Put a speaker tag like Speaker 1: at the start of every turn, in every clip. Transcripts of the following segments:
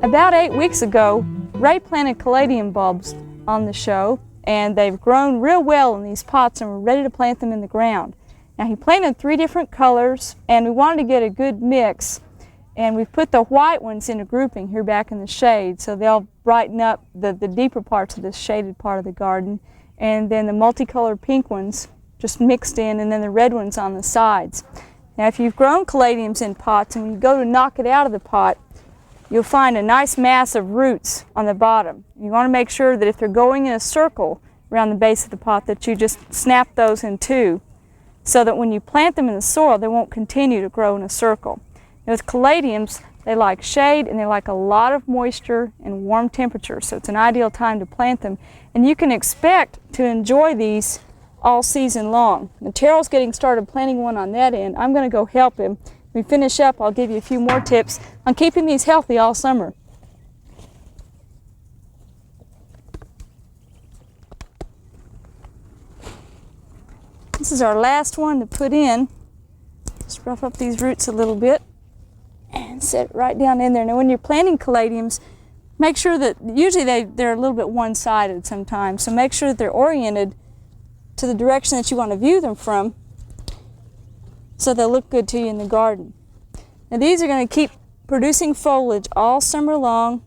Speaker 1: About 8 weeks ago, Ray planted caladium bulbs on the show, and they've grown real well in these pots, and we're ready to plant them in the ground. Now, he planted 3 different colors, and we wanted to get a good mix, and we've put the white ones in a grouping here back in the shade, so they'll brighten up the deeper parts of this shaded part of the garden, and then the multicolored pink ones just mixed in, and then the red ones on the sides. Now, if you've grown caladiums in pots and when you go to knock it out of the pot, you'll find a nice mass of roots on the bottom. You want to make sure that if they're going in a circle around the base of the pot that you just snap those in two, so that when you plant them in the soil they won't continue to grow in a circle. Now, with caladiums, they like shade and they like a lot of moisture and warm temperatures, so it's an ideal time to plant them. And you can expect to enjoy these all season long. Now, Terrell's getting started planting one on that end. I'm going to go help him. When we finish up, I'll give you a few more tips on keeping these healthy all summer. This is our last one to put in. Just rough up these roots a little bit and set it right down in there. Now, when you're planting caladiums, make sure that, usually they're a little bit one-sided sometimes, so make sure that they're oriented to the direction that you want to view them from, so they'll look good to you in the garden. Now, these are going to keep producing foliage all summer long.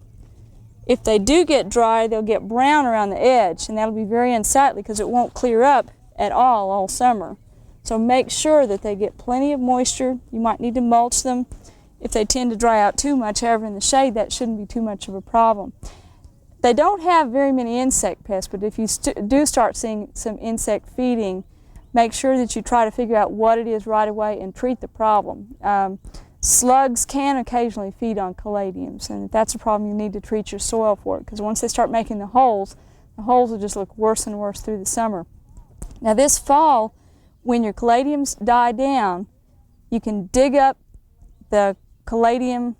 Speaker 1: If they do get dry, they'll get brown around the edge, and that'll be very unsightly because it won't clear up at all summer. So make sure that they get plenty of moisture. You might need to mulch them if they tend to dry out too much. However, in the shade, that shouldn't be too much of a problem. They don't have very many insect pests, but if you do start seeing some insect feeding, make sure that you try to figure out what it is right away and treat the problem. Slugs can occasionally feed on caladiums, and if that's a problem, you need to treat your soil for it, because once they start making the holes will just look worse and worse through the summer. Now, this fall, when your caladiums die down, you can dig up the caladium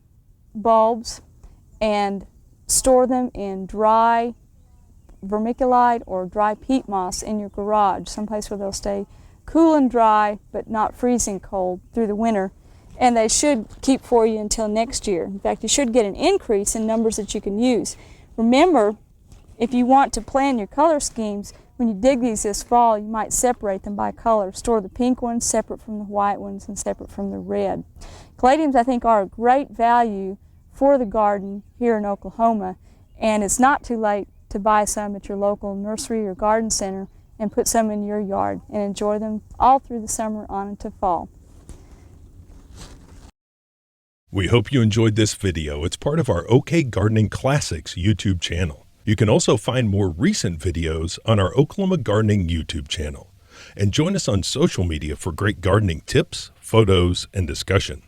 Speaker 1: bulbs and store them in dry vermiculite or dry peat moss in your garage, someplace where they'll stay cool and dry but not freezing cold through the winter, and they should keep for you until next year. In fact, you should get an increase in numbers that you can use. Remember, if you want to plan your color schemes, when you dig these this fall, you might separate them by color. Store the pink ones separate from the white ones and separate from the red. Caladiums, I think, are a great value for the garden here in Oklahoma, and it's not too late to buy some at your local nursery or garden center and put some in your yard and enjoy them all through the summer on into fall.
Speaker 2: We hope you enjoyed this video. It's part of our OK Gardening Classics YouTube channel. You can also find more recent videos on our Oklahoma Gardening YouTube channel. And join us on social media for great gardening tips, photos, and discussion.